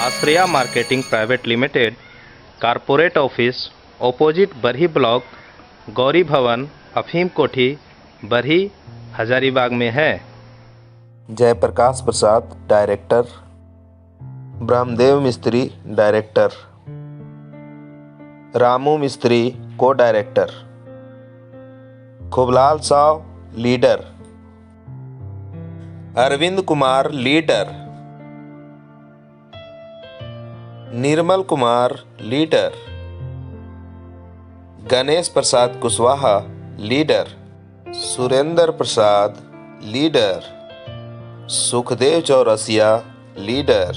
आश्रया marketing private limited, corporate office, opposite Barhi block, Gauri Bhavan, Afeem कोठी, बरही, हजारीबाग में है। जयप्रकाश प्रसाद डायरेक्टर, ब्रह्मदेव मिस्त्री डायरेक्टर, रामू मिस्त्री को director, Khublal Sao leader, Arvind Kumar leader, Nirmal Kumar leader, Ganesh Prasad Kushwaha leader, Surendra Prasad leader, Sukhdev Chaurasia leader,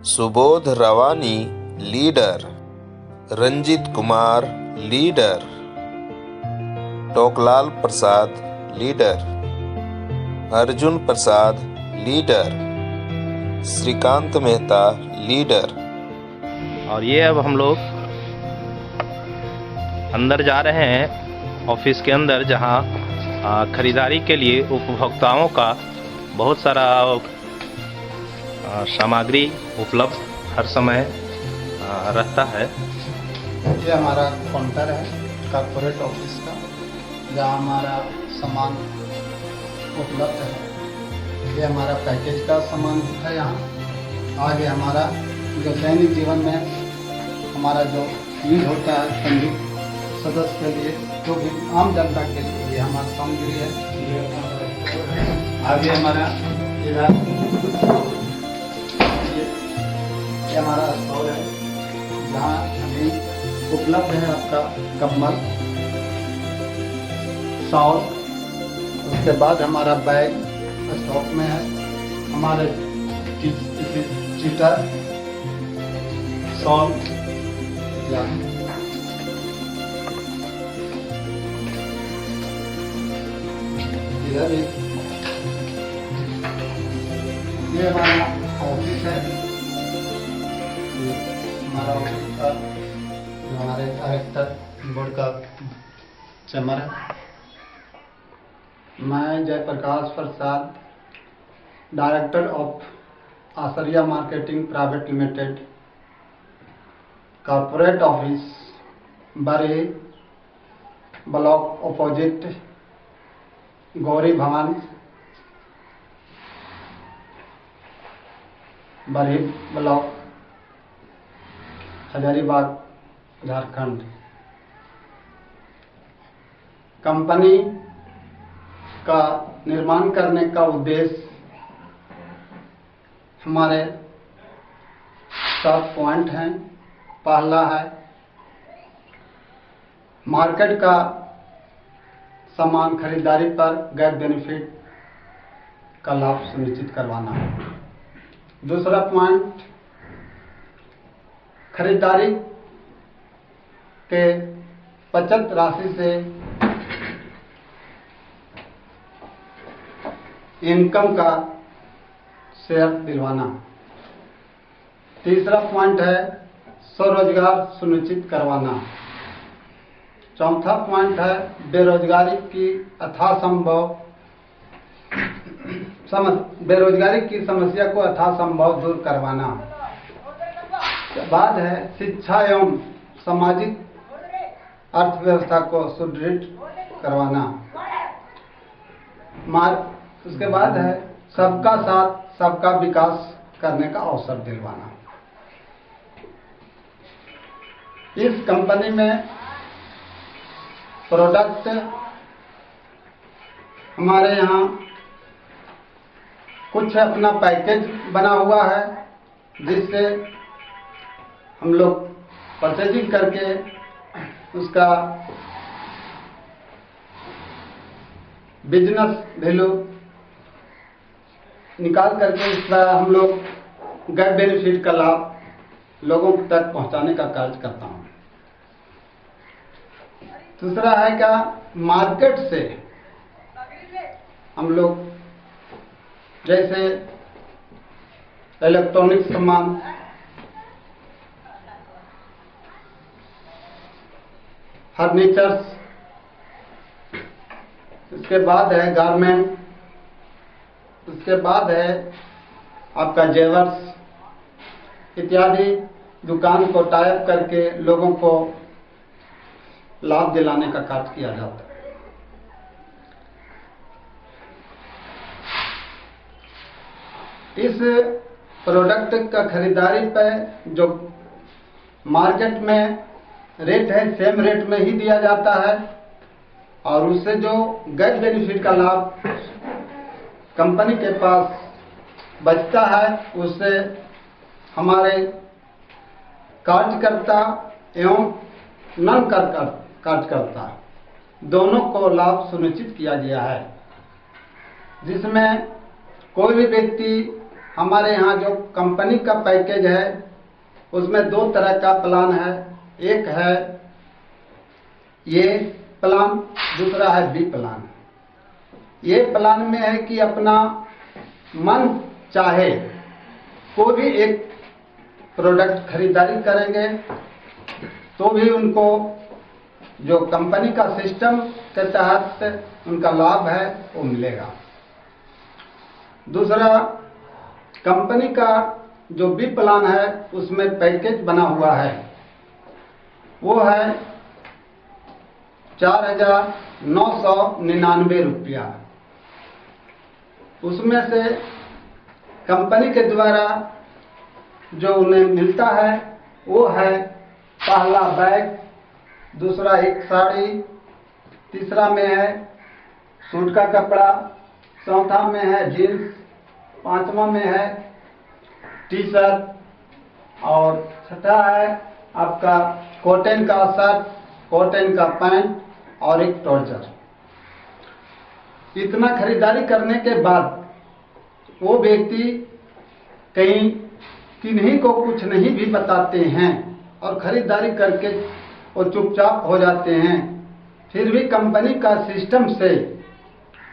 Subodh Rawani leader, Ranjit Kumar leader, Toklal Prasad leader, Arjun Prasad leader, Shrikant Mehta leader. और ये अब हम लोग अंदर जा रहे हैं, ऑफिस के अंदर, जहां खरीदारी के लिए उपभोक्ताओं का बहुत सारा सामग्री उपलब्ध हर समय रहता है। ये हमारा काउंटर है कारपोरेट ऑफिस का, जहाँ हमारा सामान उपलब्ध है। ये हमारा पैकेज का सामान है। यहाँ आगे हमारा जो दैनिक जीवन में हमारा जो यूज होता है संयुक्त सदस्य के लिए, जो भी आम जनता के लिए, ये हमारा सामग्री है। आगे हमारा ये हमारा स्टॉल है, जहाँ अभी उपलब्ध है आपका कम्बल, शॉल। उसके बाद हमारा बैग स्टॉक में है। हमारे चीटर, शॉल, इधर ये हमारा ऑफिस है। हमारा ऑफिस का जो हमारे डायरेक्टर बोर्ड का चैम्बर है। मैं Jayprakash Prasad, director of Ashraya marketing private limited, corporate office, Barhi block, opposite Gauri Bhavan, Barhi block, Hazaribagh, Jharkhand. Company का निर्माण करने का उद्देश्य हमारे 7 पॉइंट हैं। पहला है मार्केट का सामान खरीदारी पर गैर बेनिफिट का लाभ सुनिश्चित करवाना। दूसरा पॉइंट, खरीदारी के बचत राशि से इनकम का शेयर दिलवाना। तीसरा पॉइंट है स्वरोजगार सुनिश्चित करवाना। चौथा पॉइंट है बेरोजगारी की बेरोजगारी की समस्या को यथासंभव दूर करवाना। बाद है शिक्षा एवं सामाजिक अर्थव्यवस्था को सुदृढ़ करवाना। उसके बाद है सबका साथ सबका विकास करने का अवसर दिलवाना। इस कंपनी में प्रोडक्ट हमारे यहाँ कुछ अपना पैकेज बना हुआ है, जिससे हम लोग परचेजिंग करके उसका बिजनेस वैल्यू निकाल करके इसका हम लोग गैर बेनिफिट का लाभ लोगों तक पहुंचाने का कार्य करता हूं। दूसरा है क्या, मार्केट से हम लोग जैसे इलेक्ट्रॉनिक सामान, फर्नीचर्स, उसके बाद है गारमेंट, उसके बाद है आपका जेवर्स, इत्यादि दुकान को टाइप करके लोगों को लाभ दिलाने का कार्य किया जाता है। इस प्रोडक्ट का खरीदारी पर जो मार्केट में रेट है सेम रेट में ही दिया जाता है और उससे जो गैर बेनिफिट का लाभ कंपनी के पास बचता है उससे हमारे कार्यकर्ता एवं नन कार्यकर्ता दोनों को लाभ सुनिश्चित किया गया है, जिसमें कोई भी व्यक्ति हमारे यहाँ जो कंपनी का पैकेज है उसमें दो तरह का प्लान है। एक है ये प्लान, दूसरा है बी प्लान। ये प्लान में है कि अपना मन चाहे कोई भी एक प्रोडक्ट खरीदारी करेंगे तो भी उनको जो कंपनी का सिस्टम के तहत उनका लाभ है वो मिलेगा। दूसरा कंपनी का जो बी प्लान है उसमें पैकेज बना हुआ है, वो है 4,999 रुपया। उसमें से कंपनी के द्वारा जो उन्हें मिलता है वो है पहला बैग, दूसरा एक साड़ी, तीसरा में है सूट का कपड़ा, चौथा में है जीन्स, पांचवा में है टी शर्ट और छठा है आपका कॉटन का शर्ट, कॉटन का पैंट और एक ट्राउजर। इतना खरीदारी करने के बाद वो व्यक्ति कहीं किन्हीं को कुछ नहीं भी बताते हैं और खरीदारी करके वो चुपचाप हो जाते हैं। फिर भी कंपनी का सिस्टम से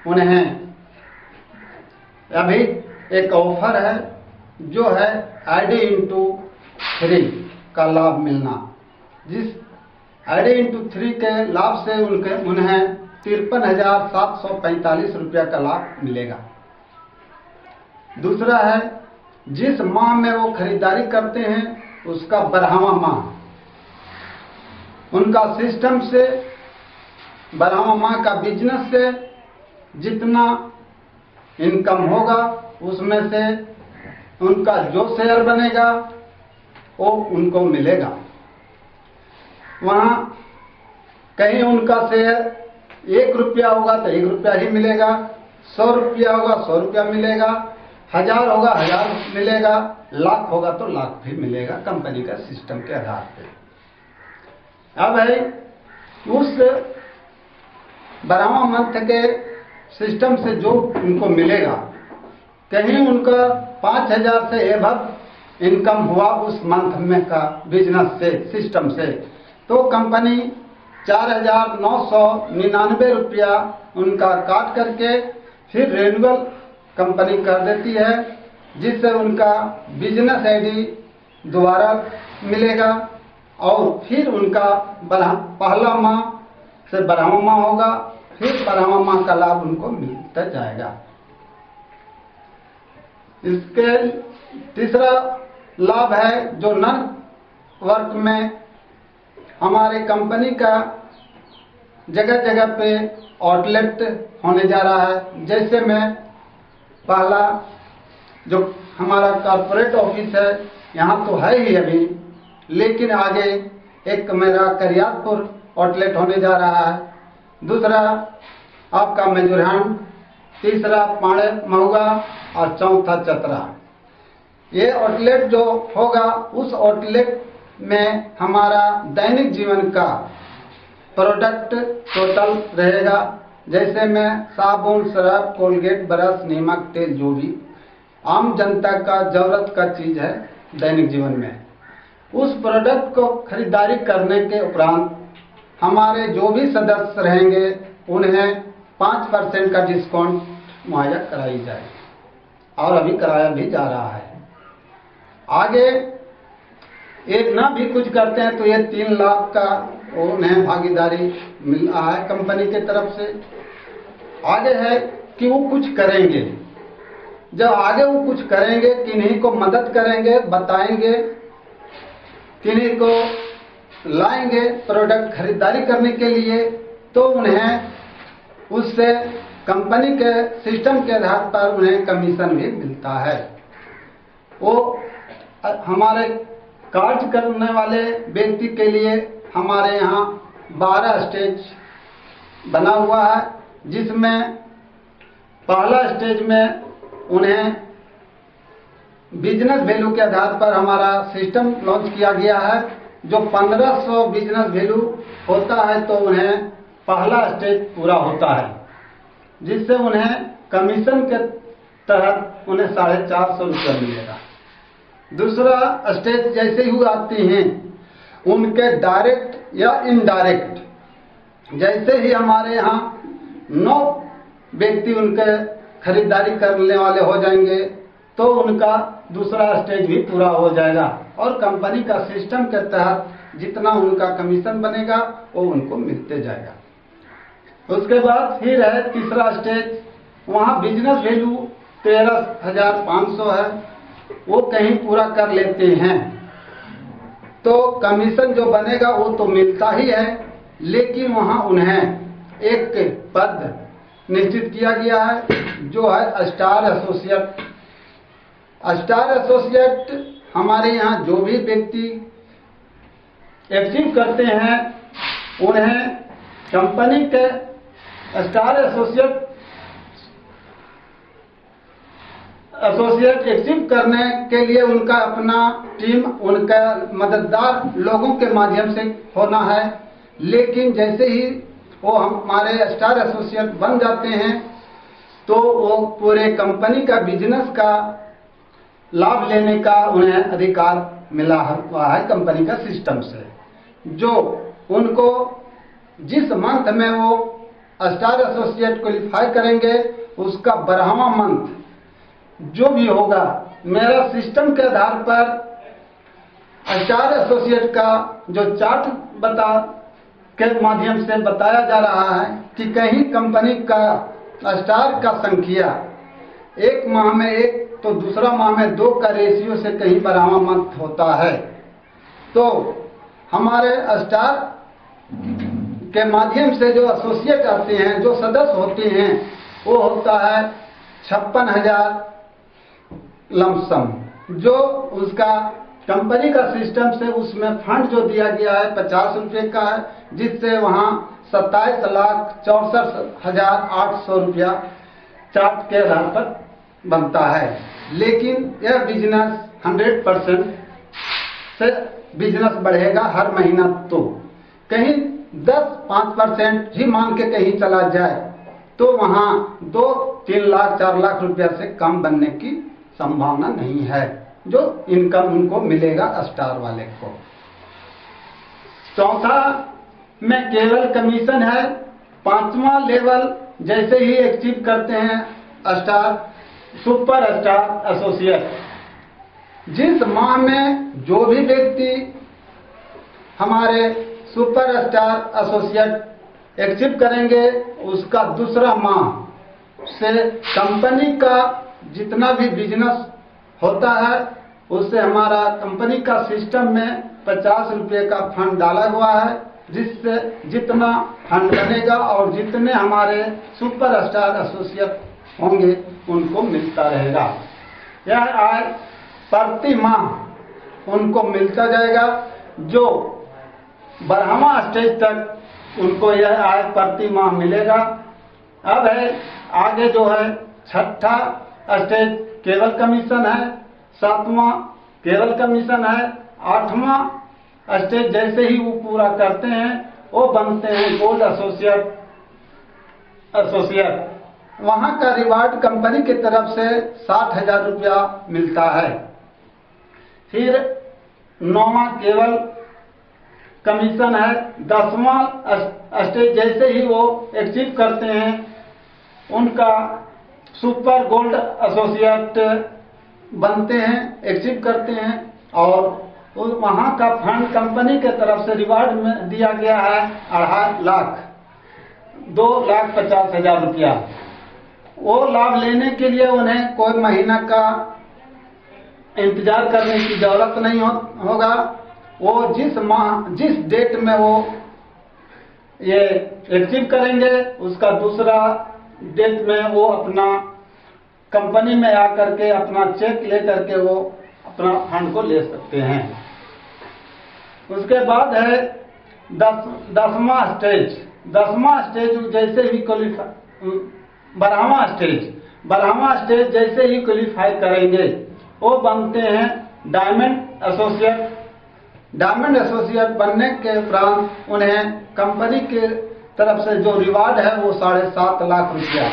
उन्हें अभी एक ऑफर है जो है ID×3 का लाभ मिलना, जिस ID×3 के लाभ से उन्हें 53,745 रुपया का लाभ मिलेगा। दूसरा है जिस माह में वो खरीदारी करते हैं उसका 12वां माह, उनका सिस्टम से 12वां माह का बिजनेस से जितना इनकम होगा उसमें से उनका जो शेयर बनेगा वो उनको मिलेगा। वहाँ कहीं उनका शेयर 1 रुपया होगा तो 1 रुपया ही मिलेगा, 100 रुपया होगा 100 रुपया मिलेगा, 1000 होगा 1000 मिलेगा, लाख होगा तो लाख भी मिलेगा कंपनी का सिस्टम के आधार पे। अब है उस 12वां मंथ के सिस्टम से जो उनको मिलेगा, कहीं उनका 5,000 से एबव इनकम हुआ उस मंथ में का बिजनेस से सिस्टम से, तो कंपनी 4,999 रुपया उनका काट करके फिर रेन्युअल कंपनी कर देती है, जिससे उनका बिजनेस ID दोबारा मिलेगा और फिर उनका पहला माह से 12वां माह होगा, फिर 12वां माह का लाभ उनको मिलता जाएगा। इसके तीसरा लाभ है जो नन वर्क में हमारे कंपनी का जगह जगह पे आउटलेट होने जा रहा है। जैसे में पहला जो हमारा कॉर्पोरेट ऑफिस है यहाँ तो है ही अभी, लेकिन आगे एक मेरा करियातपुर आउटलेट होने जा रहा है, दूसरा आपका मेजरहांड, तीसरा पाड़े महुआ और चौथा चतरा। ये आउटलेट जो होगा उस आउटलेट में हमारा दैनिक जीवन का प्रोडक्ट टोटल रहेगा, जैसे में साबुन, सरफ, कोलगेट, ब्रश, नमक, तेल, जो भी आम जनता का जरूरत का चीज है दैनिक जीवन में, उस प्रोडक्ट को खरीदारी करने के उपरांत हमारे जो भी सदस्य रहेंगे उन्हें 5% का डिस्काउंट मुहैया कराई जाए और अभी कराया भी जा रहा है। आगे एक ना भी कुछ करते हैं तो ये 3 लाख का उन्हें भागीदारी मिल रहा है कंपनी के तरफ से। आगे है कि वो कुछ करेंगे, जब आगे वो कुछ करेंगे, किन्हीं को मदद करेंगे, बताएंगे, किन्हीं को लाएंगे प्रोडक्ट खरीदारी करने के लिए, तो उन्हें उससे कंपनी के सिस्टम के आधार पर उन्हें कमीशन भी मिलता है। वो हमारे कार्य करने वाले व्यक्ति के लिए हमारे यहाँ 12 स्टेज बना हुआ है, जिसमें पहला स्टेज में उन्हें बिजनेस वैल्यू के आधार पर हमारा सिस्टम लॉन्च किया गया है। जो 1500 बिजनेस वैल्यू होता है तो उन्हें पहला स्टेज पूरा होता है, जिससे उन्हें कमीशन के तहत उन्हें 450 रुपया मिलेगा। दूसरा स्टेज जैसे ही आती हैं उनके डायरेक्ट या इनडायरेक्ट, जैसे ही हमारे यहाँ 9 व्यक्ति उनके खरीदारी करने वाले हो जाएंगे तो उनका दूसरा स्टेज भी पूरा हो जाएगा और कंपनी का सिस्टम के तहत जितना उनका कमीशन बनेगा वो उनको मिलते जाएगा। उसके बाद फिर है तीसरा स्टेज, वहाँ बिजनेस वैल्यू 13,500 है, वो कहीं पूरा कर लेते हैं तो कमीशन जो बनेगा वो तो मिलता ही है, लेकिन वहाँ उन्हें एक पद निश्चित किया गया है जो है स्टार एसोसिएट। स्टार एसोसिएट हमारे यहाँ जो भी व्यक्ति अचीव करते हैं उन्हें कंपनी के स्टार एसोसिएट अचीव करने के लिए उनका अपना टीम, उनका मददगार लोगों के माध्यम से होना है। लेकिन जैसे ही वो हमारे स्टार एसोसिएट बन जाते हैं तो वो पूरे कंपनी का बिजनेस का लाभ लेने का उन्हें अधिकार मिला हुआ है कंपनी का सिस्टम से। जो उनको जिस मंथ में वो स्टार एसोसिएट क्वालिफाई करेंगे उसका 12वां मंथ जो भी होगा, मेरा सिस्टम के आधार पर स्टार एसोसिएट का जो चार्ट के माध्यम से बताया जा रहा है कि कहीं कंपनी का स्टार का संख्या एक माह में 1 तो दूसरा माह में 2 का रेशियो से कहीं 12वां मंथ होता है, तो हमारे स्टार के माध्यम से जो एसोसिएट आते हैं, जो सदस्य होते हैं, वो होता है 56,000 लमसम, जो उसका कंपनी का सिस्टम से उसमें फंड जो दिया गया है 50 रुपये का है, जिससे वहाँ 27,64,800 रुपया चार्ट के आधार पर बनता है। लेकिन यह बिजनेस 100% से बिजनेस बढ़ेगा हर महीना, तो कहीं 10-5% ही मान के कहीं चला जाए तो वहाँ 2-3 लाख 4 लाख रुपया से कम बनने की संभावना नहीं है, जो इनकम उनको मिलेगा स्टार वाले को। चौथा में केवल कमीशन है। 5वां लेवल जैसे ही अचीव करते हैं स्टार सुपर स्टार एसोसिएट, जिस माह में जो भी व्यक्ति हमारे सुपर स्टार एसोसिएट अचीव करेंगे उसका दूसरा माह से कंपनी का जितना भी बिजनेस होता है उससे हमारा कंपनी का सिस्टम में 50 रुपये का फंड डाला हुआ है, जिससे जितना फंड बनेगा और जितने हमारे सुपर स्टार एसोसिएट होंगे उनको मिलता रहेगा। यह आय प्रति माह उनको मिलता जाएगा। जो 12वां स्टेज तक उनको यह आय प्रति माह मिलेगा। अब है आगे जो है 6ठा स्टेज केवल कमीशन है, 7वां केवल कमीशन है, 8वां स्टेज जैसे ही वो पूरा करते हैं वो बनते हैं गोल्ड एसोसिएट। वहाँ का रिवार्ड कंपनी की तरफ से 60,000 रुपया मिलता है। फिर 9वां केवल कमीशन है। 10वां स्टेज जैसे ही वो अचीव करते हैं उनका सुपर गोल्ड एसोसिएट बनते हैं, अचीव करते हैं, और वहाँ का फंड कंपनी के तरफ से रिवार्ड में दिया गया है 2,50,000 रुपया। वो लाभ लेने के लिए उन्हें कोई महीना का इंतजार करने की जरूरत नहीं होगा। वो जिस डेट में वो ये अचीव करेंगे उसका दूसरा डेट में वो अपना कंपनी में आकर के अपना चेक ले करके वो अपना फंड को ले सकते हैं। उसके बाद है 10वां स्टेज। 10वां स्टेज जैसे ही क्वालिफाई 12वां स्टेज जैसे ही क्वालिफाई करेंगे वो बनते हैं डायमंड एसोसिएट। डायमंड एसोसिएट बनने के उपरांत उन्हें कंपनी के तरफ से जो रिवार्ड है वो 7.5 लाख रुपया,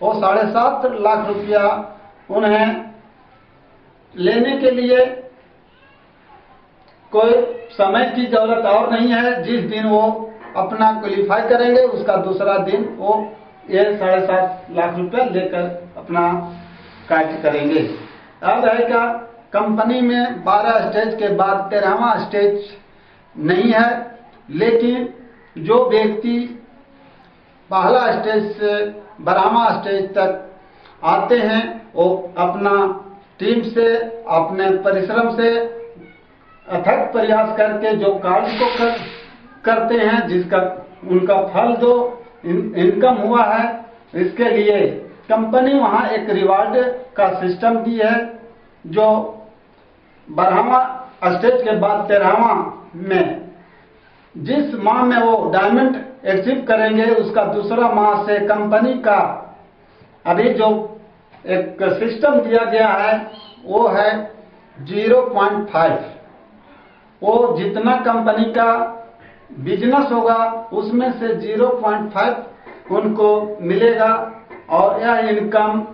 वो 7.5 लाख रुपया उन्हें लेने के लिए कोई समय की जरूरत और नहीं है। जिस दिन वो अपना क्वालिफाई करेंगे उसका दूसरा दिन वो ये 7.5 लाख रुपया लेकर अपना कार्य करेंगे। अब है क्या, कंपनी में 12 स्टेज के बाद 13वां स्टेज नहीं है, लेकिन जो व्यक्ति पहला स्टेज से 12वां स्टेज तक आते हैं वो अपना टीम से अपने परिश्रम से अथक प्रयास करके जो कार्य को करते हैं, जिसका उनका फल जो इनकम हुआ है, इसके लिए कंपनी वहां एक रिवार्ड का सिस्टम दी है। जो 12वां स्टेज के बाद 13वां में जिस माह में वो डायमंड अचीव करेंगे उसका दूसरा माह से कंपनी का अभी जो एक सिस्टम दिया गया है वो है 0.5। वो जितना कंपनी का बिजनेस होगा उसमें से 0.5 उनको मिलेगा और यह इनकम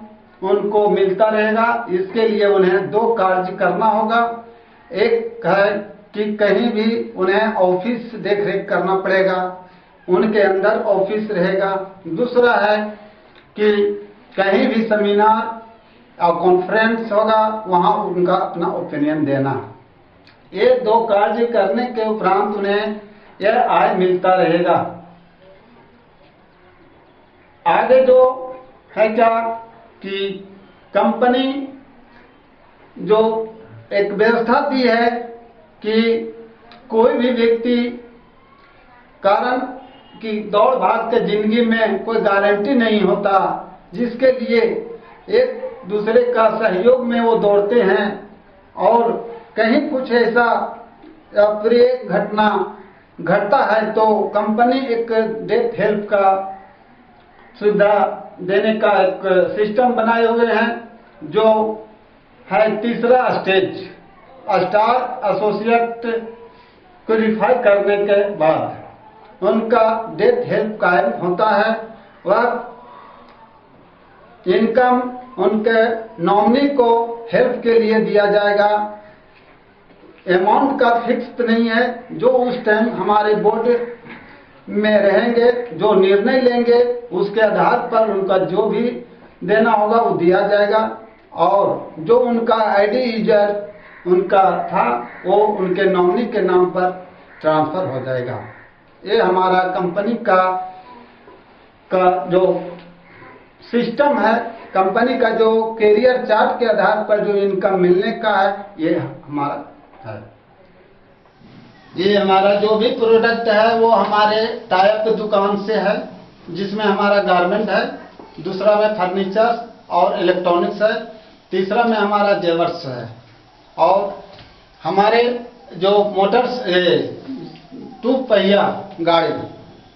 उनको मिलता रहेगा। इसके लिए उन्हें 2 कार्य करना होगा। एक है कि कहीं भी उन्हें ऑफिस देखरेख करना पड़ेगा, उनके अंदर ऑफिस रहेगा। दूसरा है कि कहीं भी सेमिनार और कॉन्फ्रेंस होगा, वहां उनका अपना ओपिनियन देना। ये 2 कार्य करने के उपरांत उन्हें यह आय मिलता रहेगा। आगे जो है क्या कि कंपनी जो एक व्यवस्था दी है कि कोई भी व्यक्ति कारण कि दौड़ भाग के जिंदगी में कोई गारंटी नहीं होता, जिसके लिए एक दूसरे का सहयोग में वो दौड़ते हैं और कहीं कुछ ऐसा अप्रिय घटना घटता है तो कंपनी एक डेथ हेल्प का सुविधा देने का एक सिस्टम बनाए हुए हैं। जो है 3रा स्टेज, स्टार एसोसिएट क्वालिफाई करने के बाद उनका डेथ हेल्प कायम होता है। वह इनकम उनके नॉमिनी को हेल्प के लिए दिया जाएगा। अमाउंट का फिक्स नहीं है, जो उस टाइम हमारे बोर्ड में रहेंगे जो निर्णय लेंगे उसके आधार पर उनका जो भी देना होगा वो दिया जाएगा। और जो उनका आईडी यूजर उनका था वो उनके नॉमिनी के नाम पर ट्रांसफर हो जाएगा। ये हमारा कंपनी का जो सिस्टम है, कंपनी का जो कैरियर चार्ट के आधार पर जो इनकम मिलने का है, ये हमारा है। ये हमारा जो भी प्रोडक्ट है वो हमारे टाइप दुकान से है, जिसमें हमारा गारमेंट है, दूसरा में फर्नीचर और इलेक्ट्रॉनिक्स है, तीसरा में हमारा जेवर्स है। और हमारे जो मोटर्स 2 पहिया गाड़ी,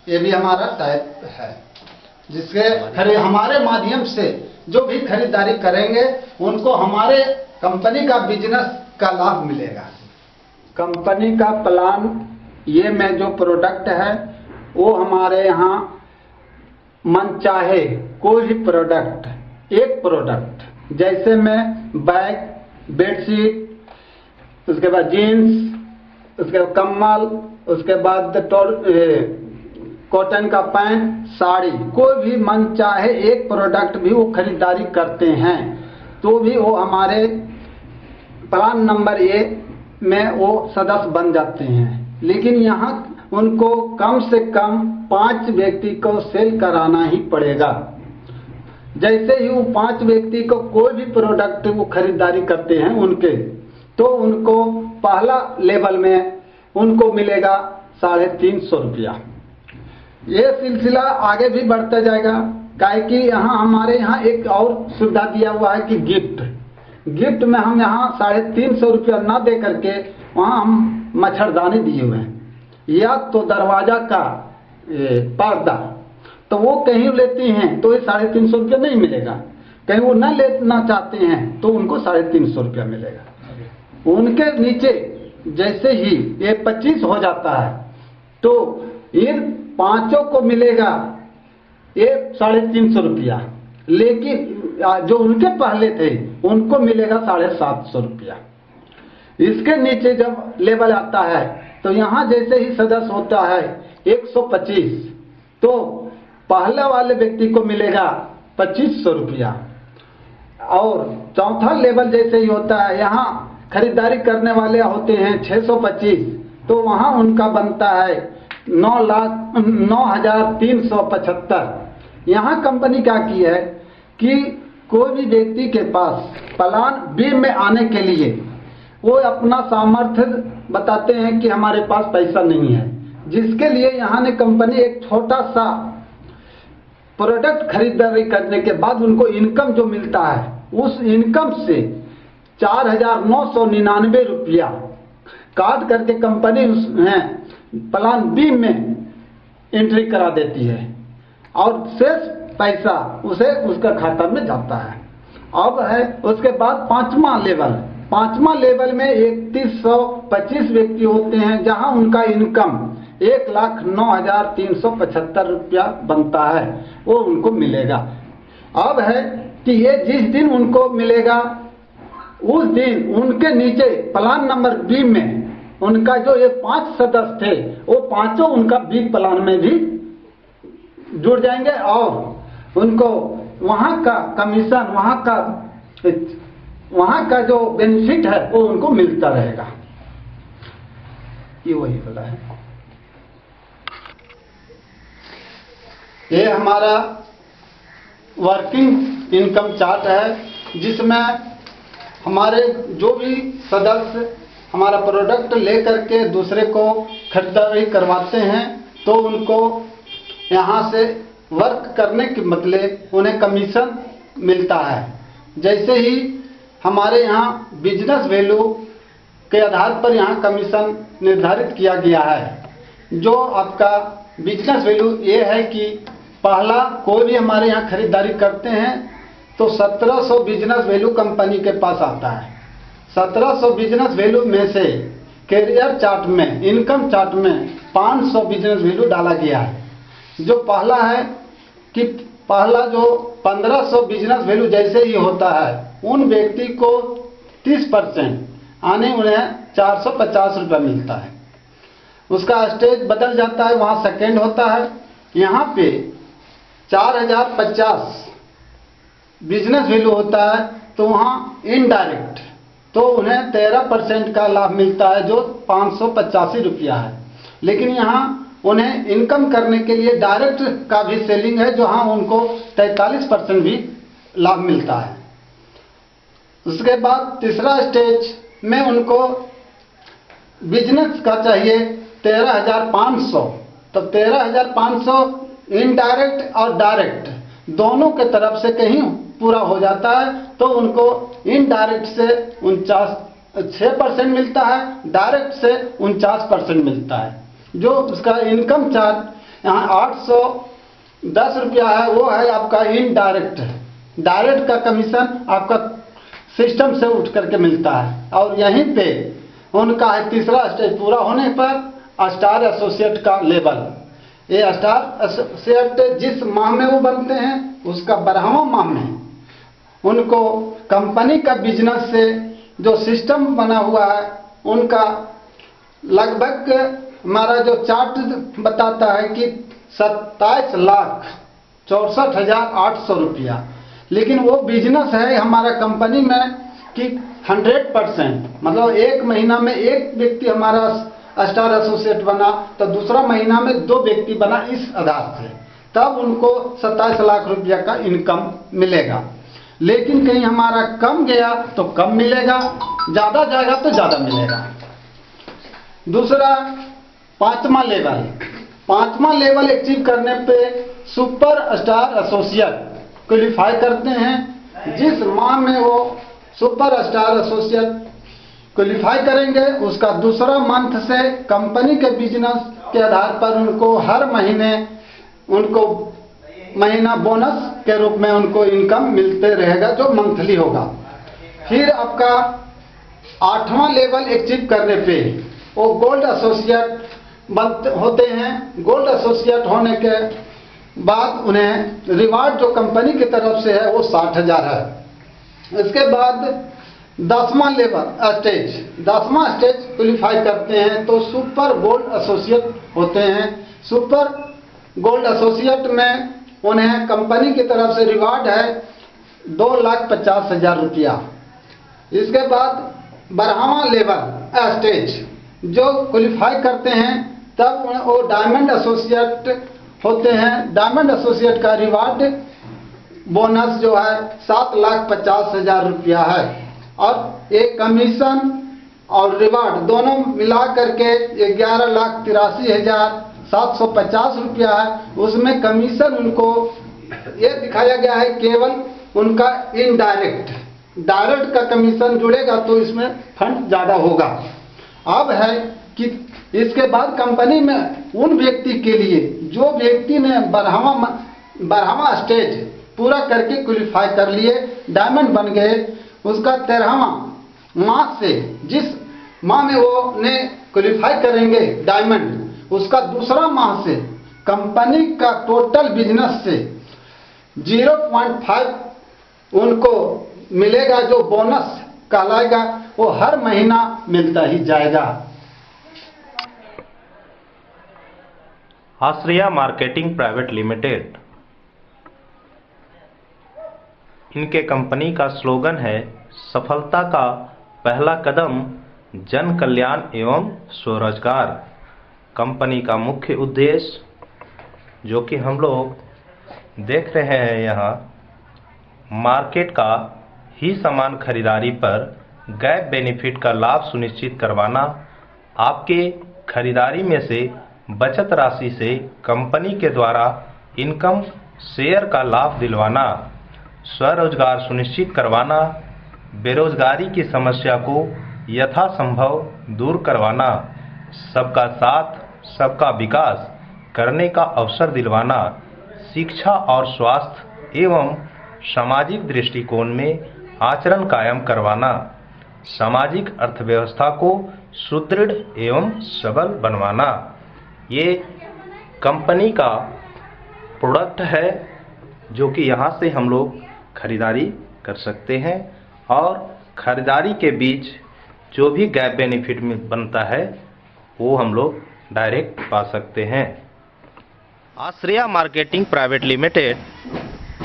ये भी हमारा टाइप है, जिसके हमारे माध्यम से जो भी खरीदारी करेंगे उनको हमारे कंपनी का बिजनेस का लाभ मिलेगा। कंपनी का प्लान ये में जो प्रोडक्ट है वो हमारे यहाँ मन चाहे कोई भी प्रोडक्ट, एक प्रोडक्ट जैसे में बैग, बेडशीट, उसके बाद जीन्स, उसके बाद कम्बल, उसके बाद कॉटन का पैंट, साड़ी, कोई भी मन चाहे एक प्रोडक्ट भी वो खरीदारी करते हैं तो भी वो हमारे प्लान नंबर 1 में वो सदस्य बन जाते हैं। लेकिन यहाँ उनको कम से कम 5 व्यक्ति को सेल कराना ही पड़ेगा। जैसे ही वो 5 व्यक्ति को कोई भी प्रोडक्ट वो खरीदारी करते हैं उनके, तो उनको पहला लेवल में उनको मिलेगा 350 रुपया। ये सिलसिला आगे भी बढ़ता जाएगा, काहे कि यहाँ हमारे यहाँ एक और सुविधा दिया हुआ है कि गिफ्ट में हम यहाँ 350 रुपया ना दे करके वहाँ हम मच्छरदानी दिए हुए हैं, या तो दरवाजा का पर्दा, तो वो कहीं लेती हैं तो ये 350 रुपया नहीं मिलेगा, कहीं वो न लेना चाहते हैं तो उनको 350 रुपया मिलेगा। उनके नीचे जैसे ही ये 25 हो जाता है तो इन 5 को मिलेगा ये 350 रुपया, लेकिन जो उनके पहले थे उनको मिलेगा 750 रुपया। इसके नीचे जब लेवल आता है तो यहाँ जैसे ही सदस्य होता है 125, तो पहले वाले व्यक्ति को मिलेगा 2500 रुपया। और चौथा लेवल जैसे ही होता है, यहाँ खरीदारी करने वाले होते हैं 625, तो वहाँ उनका बनता है 9,375। यहाँ कंपनी क्या की है कि कोई भी व्यक्ति के पास प्लान बी में आने के लिए वो अपना सामर्थ्य बताते हैं कि हमारे पास पैसा नहीं है, जिसके लिए यहाँ ने कंपनी एक छोटा सा प्रोडक्ट खरीदारी करने के बाद उनको इनकम जो मिलता है, उस इनकम से 4,999 रुपया काट करके कंपनी उसमें प्लान बी में एंट्री करा देती है और शेष पैसा उसे उसका खाता में जाता है। अब है उसके बाद पांचवा लेवल में 3125 व्यक्ति होते हैं, जहां उनका इनकम 1,09,375 रुपया बनता है, वो उनको मिलेगा। अब है कि ये जिस दिन उनको मिलेगा उस दिन उनके नीचे प्लान नंबर बी में उनका जो ये 5 सदस्य थे वो पांचों उनका बी प्लान में भी जुड़ जाएंगे और उनको वहां का कमीशन, वहां का जो बेनिफिट है वो उनको मिलता रहेगा। ये वही वाला है। ये हमारा वर्किंग इनकम चार्ट है, जिसमें हमारे जो भी सदस्य हमारा प्रोडक्ट लेकर के दूसरे को खरीदारी करवाते हैं तो उनको यहाँ से वर्क करने के बदले उन्हें कमीशन मिलता है। जैसे ही हमारे यहाँ बिजनेस वैल्यू के आधार पर यहाँ कमीशन निर्धारित किया गया है। जो आपका बिजनेस वैल्यू ये है कि पहला कोई भी हमारे यहाँ खरीदारी करते हैं तो 1700 बिजनेस वैल्यू कंपनी के पास आता है। 1700 बिजनेस वैल्यू में से कैरियर चार्ट में, इनकम चार्ट में 500 बिजनेस वैल्यू डाला गया है। जो पहला है कि पहला जो 1500 बिजनेस वैल्यू जैसे ही होता है उन व्यक्ति को 30% आने उन्हें 450 रुपये मिलता है। उसका स्टेज बदल जाता है, वहाँ सेकेंड होता है। यहाँ पे 4050 बिजनेस वैल्यू होता है तो वहाँ इनडायरेक्ट तो उन्हें 13% का लाभ मिलता है, जो 585 रुपया है। लेकिन यहाँ उन्हें इनकम करने के लिए डायरेक्ट का भी सेलिंग है, जहाँ उनको 43% भी लाभ मिलता है। उसके बाद तीसरा स्टेज में उनको बिजनेस का चाहिए 13,500, तो 13,500 इनडायरेक्ट और डायरेक्ट दोनों के तरफ से कहीं पूरा हो जाता है तो उनको इनडायरेक्ट से 6% मिलता है, डायरेक्ट से 49% मिलता है। जो उसका इनकम चार्ज यहाँ 810 रुपया है, वो है आपका इनडायरेक्ट। डायरेक्ट का कमीशन आपका सिस्टम से उठ करके मिलता है। और यहीं पे उनका है तीसरा स्टेज पूरा होने पर स्टार एसोसिएट का लेवल। ये स्टार एसोसिएट जिस माह में वो बनते हैं उसका 12वां माह में उनको कंपनी का बिजनेस से जो सिस्टम बना हुआ है उनका लगभग हमारा जो चार्ट बताता है कि 27,64,800 रुपया। लेकिन वो बिजनेस है हमारा कंपनी में कि 100%, मतलब एक महीना में एक व्यक्ति हमारा स्टार एसोसिएट बना तो दूसरा महीना में 2 व्यक्ति बना, इस आधार से। तब उनको 27 लाख रुपया का इनकम मिलेगा। लेकिन कहीं हमारा कम गया तो कम मिलेगा, ज़्यादा जाएगा तो ज़्यादा मिलेगा। दूसरा, पांचवा लेवल अचीव करने पे सुपर स्टार एसोसिएट क्वालिफाई करते हैं। जिस माह में वो सुपर स्टार एसोसिएट क्वालिफाई करेंगे, उसका दूसरा मंथ से कंपनी के बिजनेस के आधार पर उनको हर महीने उनको महीना बोनस के रूप में उनको इनकम मिलते रहेगा, जो मंथली होगा। फिर आपका 8वां लेवल अचीव करने पे वो गोल्ड एसोसिएट होते हैं। गोल्ड एसोसिएट होने के बाद उन्हें रिवार्ड जो कंपनी की तरफ से है वो 60,000 है। इसके बाद 10वां स्टेज क्वालिफाई करते हैं तो सुपर गोल्ड एसोसिएट होते हैं। सुपर गोल्ड एसोसिएट में उन्हें कंपनी की तरफ से रिवार्ड है 2,50,000 रुपया। इसके बाद 12वां लेवल स्टेज जो क्वालिफाई करते हैं तब वो डायमंड एसोसिएट होते हैं। डायमंड एसोसिएट का रिवार्ड बोनस जो है 7,50,000 रुपया है, और एक कमीशन और रिवार्ड दोनों मिला करके 11,83,750 रुपया है। उसमें कमीशन उनको ये दिखाया गया है केवल उनका डायरेक्ट का कमीशन जुड़ेगा तो इसमें फंड ज़्यादा होगा। अब है कि इसके बाद कंपनी में उन व्यक्ति के लिए जो व्यक्ति ने 12वां स्टेज पूरा करके क्वालिफाई कर लिए, डायमंड बन गए, उसका 13वां माह से जिस माह में वो ने क्वालिफाई करेंगे डायमंड, उसका दूसरा माह से कंपनी का टोटल बिजनेस से 0.5 उनको मिलेगा, जो बोनस कहलाएगा, वो हर महीना मिलता ही जाएगा। आश्रया मार्केटिंग प्राइवेट लिमिटेड, इनके कंपनी का स्लोगन है सफलता का पहला कदम जन कल्याण एवं स्वरोजगार। कंपनी का मुख्य उद्देश्य जो कि हम लोग देख रहे हैं यहाँ, मार्केट का ही सामान खरीदारी पर गैप बेनिफिट का लाभ सुनिश्चित करवाना, आपके खरीदारी में से बचत राशि से कंपनी के द्वारा इनकम शेयर का लाभ दिलवाना, स्वरोजगार सुनिश्चित करवाना, बेरोजगारी की समस्या को यथासंभव दूर करवाना, सबका साथ सबका विकास करने का अवसर दिलवाना, शिक्षा और स्वास्थ्य एवं सामाजिक दृष्टिकोण में आचरण कायम करवाना, सामाजिक अर्थव्यवस्था को सुदृढ़ एवं सबल बनवाना। ये कंपनी का प्रोडक्ट है जो कि यहाँ से हम लोग खरीदारी कर सकते हैं, और खरीदारी के बीच जो भी गैप बेनिफिट में बनता है वो हम लोग डायरेक्ट पा सकते हैं। आश्रया मार्केटिंग प्राइवेट लिमिटेड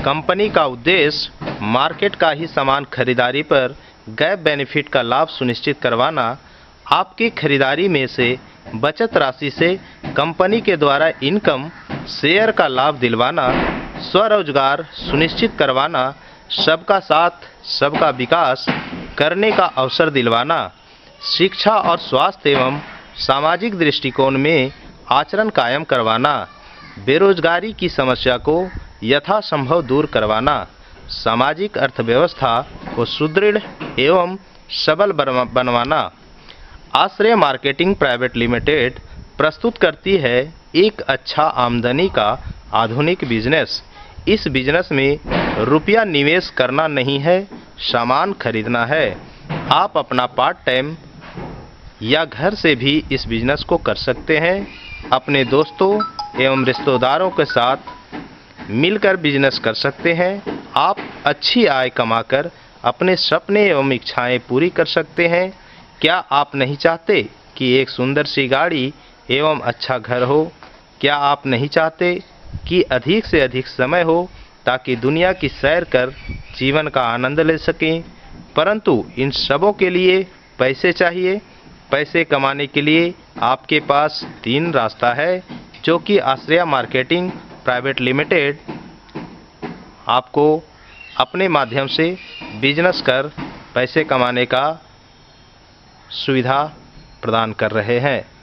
कंपनी का उद्देश्य मार्केट का ही सामान खरीदारी पर गैप बेनिफिट का लाभ सुनिश्चित करवाना, आपकी खरीदारी में से बचत राशि से कंपनी के द्वारा इनकम शेयर का लाभ दिलवाना, स्वरोजगार सुनिश्चित करवाना, सबका साथ सबका विकास करने का अवसर दिलवाना, शिक्षा और स्वास्थ्य एवं सामाजिक दृष्टिकोण में आचरण कायम करवाना, बेरोजगारी की समस्या को यथासंभव दूर करवाना, सामाजिक अर्थव्यवस्था को सुदृढ़ एवं सबल बनवाना। आश्रय मार्केटिंग प्राइवेट लिमिटेड प्रस्तुत करती है एक अच्छा आमदनी का आधुनिक बिजनेस। इस बिजनेस में रुपया निवेश करना नहीं है, सामान खरीदना है। आप अपना पार्ट टाइम या घर से भी इस बिजनेस को कर सकते हैं। अपने दोस्तों एवं रिश्तेदारों के साथ मिलकर बिजनेस कर सकते हैं। आप अच्छी आय कमाकर अपने सपने एवं इच्छाएं पूरी कर सकते हैं। क्या आप नहीं चाहते कि एक सुंदर सी गाड़ी एवं अच्छा घर हो? क्या आप नहीं चाहते कि अधिक से अधिक समय हो ताकि दुनिया की सैर कर जीवन का आनंद ले सकें? परंतु इन सबों के लिए पैसे चाहिए। पैसे कमाने के लिए आपके पास 3 रास्ता है जो कि आश्रया मार्केटिंग प्राइवेट लिमिटेड आपको अपने माध्यम से बिजनेस कर पैसे कमाने का सुविधा प्रदान कर रहे हैं।